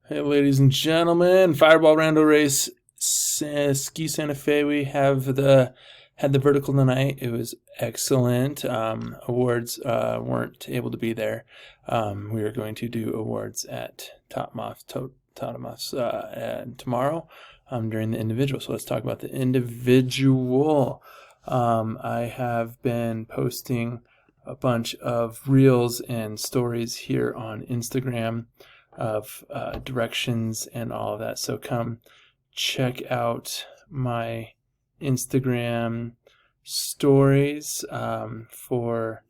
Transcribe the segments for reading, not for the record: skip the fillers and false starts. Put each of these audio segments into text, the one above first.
Hey, ladies and gentlemen, Fireball Rando race, Ski Santa Fe. We have had the vertical tonight. It was excellent. Awards weren't able to be there. We are going to do awards at Totemos tomorrow during the individual. So let's talk about the individual. I have been posting a bunch of reels and stories here on Instagram of directions and all of that. So come check out my Instagram stories for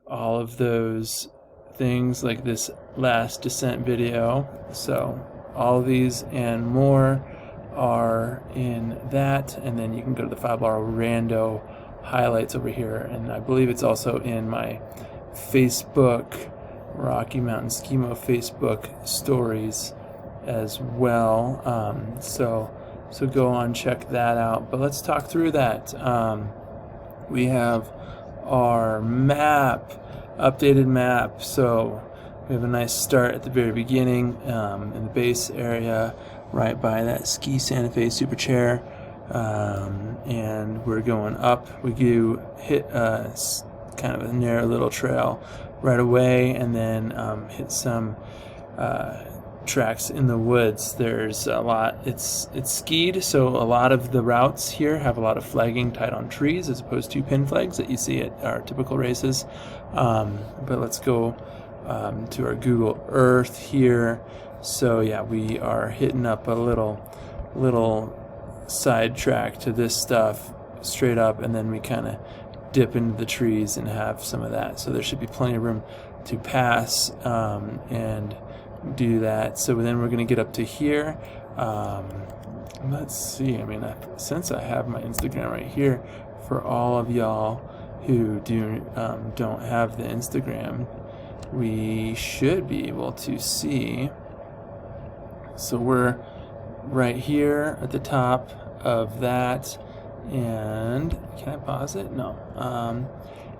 all of those things, like this last descent video. So all of these and more are in that, and then you can go to the Fireball Rando highlights over here, and I believe it's also in my Facebook Rocky Mountain Skimo Facebook stories as well. So go on, check that out. But let's talk through that. We have our map, updated map. So we have a nice start at the very beginning in the base area, right by that Ski Santa Fe Super Chair. And we're going up. We do hit kind of a narrow little trail right away, and then hit some tracks in the woods. There's a lot. It's skied, so a lot of the routes here have a lot of flagging tied on trees as opposed to pin flags that you see at our typical races. But let's go to our Google Earth here. So yeah, we are hitting up a little side track to this stuff straight up, and then we kind of dip into the trees and have some of that. So there should be plenty of room to pass and do that. So then we're going to get up to here. Let's see. I mean, since I have my Instagram right here, for all of y'all who don't have the Instagram, we should be able to see. So we're right here at the top of that. And can I pause it? No.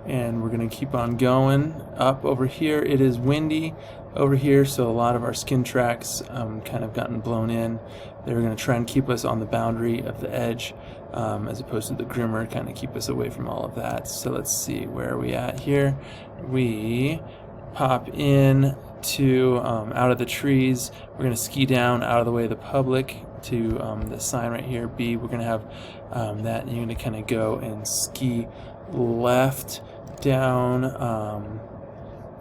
And we're going to keep on going up over here. It is windy over here, so a lot of our skin tracks kind of gotten blown in. They're going to try and keep us on the boundary of the edge as opposed to the grimmer, kind of keep us away from all of that. So let's see, where are we at here? We pop in to out of the trees. We're going to ski down out of the way of the public to the sign right here, B. We're going to have that, and you're going to kind of go and ski left down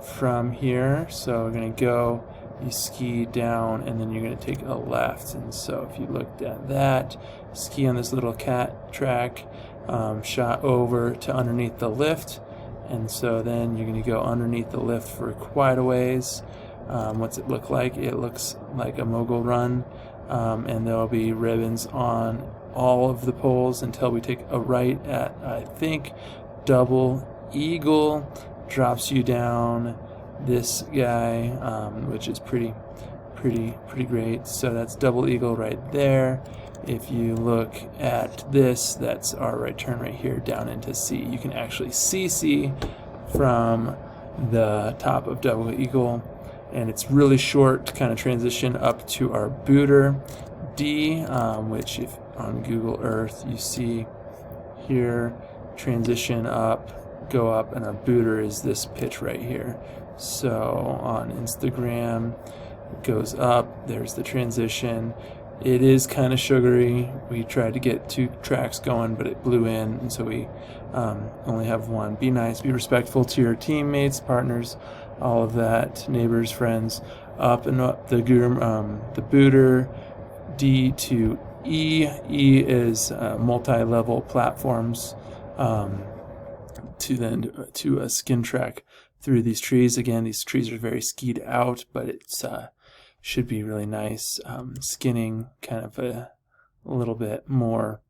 from here. So we're going to go, you ski down, and then you're going to take a left. And so if you looked at that, ski on this little cat track, shot over to underneath the lift, and so then you're going to go underneath the lift for quite a ways. What's it look like? It looks like a mogul run, and there will be ribbons on all of the poles until we take a right at, I think, Double Eagle. Drops you down this guy, which is pretty great. So that's Double Eagle right there. If you look at this, that's our right turn right here down into C. You can actually see C from the top of Double Eagle, and it's really short to kind of transition up to our booter D, which if on Google Earth you see here, transition up, go up, and our booter is this pitch right here. So on Instagram, it goes up, there's the transition. It is kind of sugary. We tried to get 2 tracks going, but it blew in, and so we only have one. Be nice, be respectful to your teammates, partners, all of that, neighbors, friends. Up and up the booter, D to E. E is multi-level platforms to a skin track through these trees. Again, these trees are very skied out, but it's should be really nice skinning, kind of a little bit more,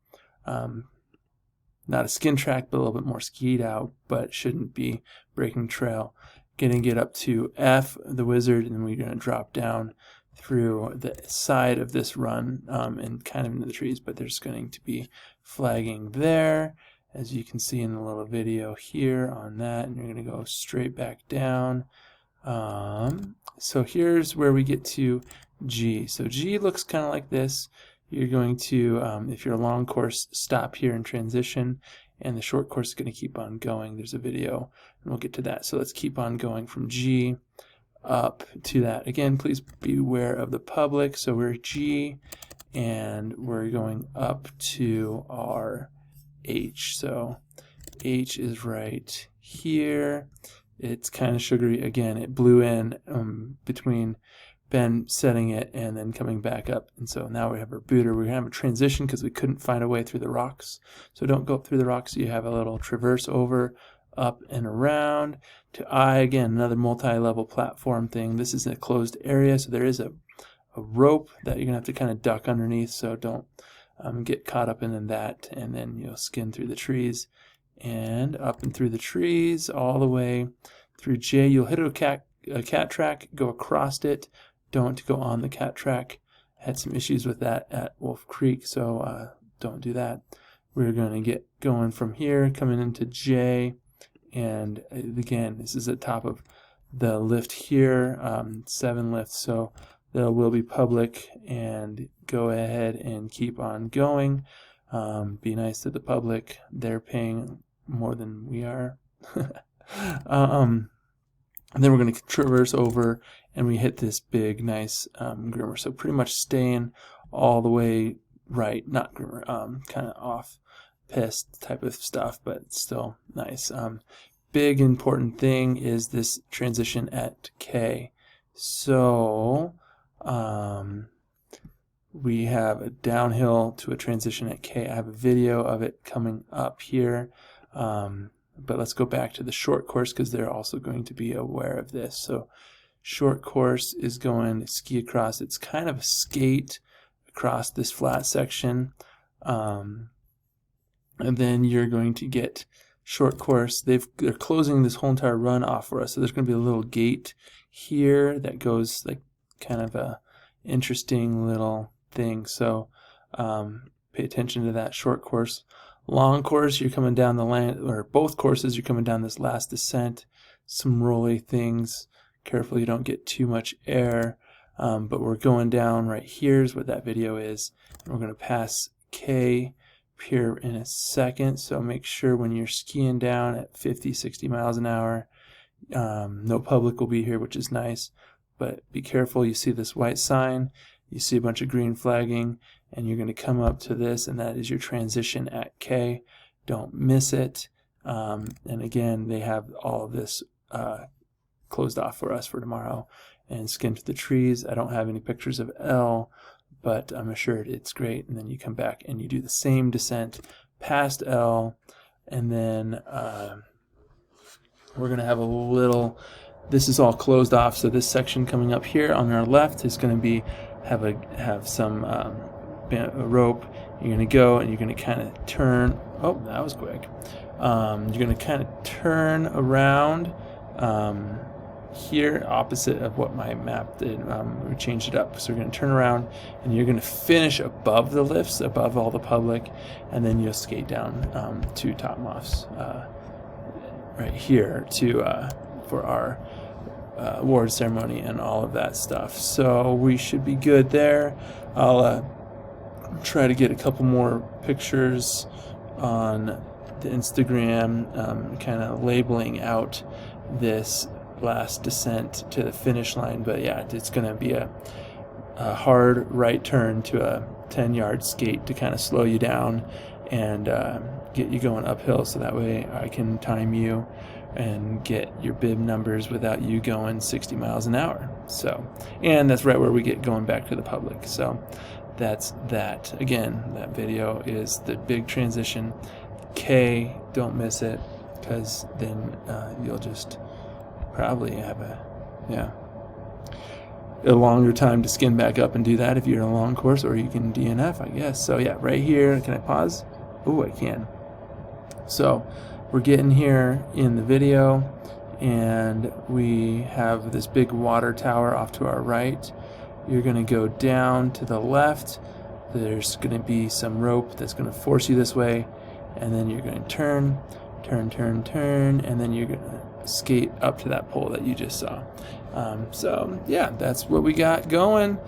not a skin track, but a little bit more skied out, but shouldn't be breaking trail. Gonna get up to F, the wizard, and then we're gonna drop down through the side of this run and kind of into the trees, but there's going to be flagging there, as you can see in the little video here on that, and you're going to go straight back down. So here's where we get to G. So G looks kind of like this. You're going to, if you're a long course, stop here and transition, and the short course is going to keep on going. There's a video, and we'll get to that. So let's keep on going from G up to that. Again, please beware of the public. So we're G, and we're going up to our H. So H is right here. It's kind of sugary. Again, it blew in between Ben setting it and then coming back up, and so now we have our booter. We're going to have a transition because we couldn't find a way through the rocks. So don't go up through the rocks. You have a little traverse over, up and around to I. Again, another multi-level platform thing. This is a closed area, so there is a rope that you're going to have to kind of duck underneath, so don't get caught up in that, and then you'll skin through the trees and up and through the trees all the way through J. You'll hit a cat track, go across it. Don't go on the cat track. Had some issues with that at Wolf Creek, so don't do that. We're going to get going from here, coming into J, and again, this is the top of the lift here, 7 lifts, so there will be public, and go ahead and keep on going. Be nice to the public. They're paying more than we are. And then we're going to traverse over, and we hit this big, nice groomer. So pretty much staying all the way right, not groomer, kind of off pist type of stuff, but still nice. Big important thing is this transition at K. So we have a downhill to a transition at K. I have a video of it coming up here. But let's go back to the short course because they're also going to be aware of this. So short course is going to ski across. It's kind of a skate across this flat section. And then you're going to get short course. They're closing this whole entire run off for us. So there's going to be a little gate here that goes like kind of a interesting little thing. So pay attention to that short course. Long course, you're coming down the land, or both courses, you're coming down this last descent. Some rolly things. Careful you don't get too much air. But we're going down right here is what that video is. And we're going to pass K here in a second. So make sure when you're skiing down at 50, 60 miles an hour, no public will be here, which is nice. But be careful. You see this white sign. You see a bunch of green flagging, and you're going to come up to this, and that is your transition at K. Don't miss it. And again, they have all of this closed off for us for tomorrow. And skin to the trees. I don't have any pictures of L, but I'm assured it's great. And then you come back and you do the same descent past L, and then we're going to have a little. This is all closed off, so this section coming up here on our left is going to be have some a rope. You're going to go and you're going to kind of turn. Oh, that was quick. You're going to kind of turn around here, opposite of what my map did. We changed it up, so you're going to turn around and you're going to finish above the lifts, above all the public, and then you'll skate down to Top Moff's right here to for our award ceremony and all of that stuff. So we should be good there. I'll try to get a couple more pictures on the Instagram, kind of labeling out this last descent to the finish line. But yeah, it's going to be a hard right turn to a 10-yard skate to kind of slow you down and get you going uphill, so that way I can time you and get your bib numbers without you going 60 miles an hour. So, and that's right where we get going back to the public. So that's that. Again, that video is the big transition. K, don't miss it, because then you'll just probably have a longer time to skin back up and do that if you're in a long course, or you can DNF, I guess. So yeah, right here, can I pause? Oh, I can. So we're getting here in the video, and we have this big water tower off to our right. You're going to go down to the left. There's going to be some rope that's going to force you this way, and then you're going to turn, and then you're going to skate up to that pole that you just saw. So yeah, that's what we got going.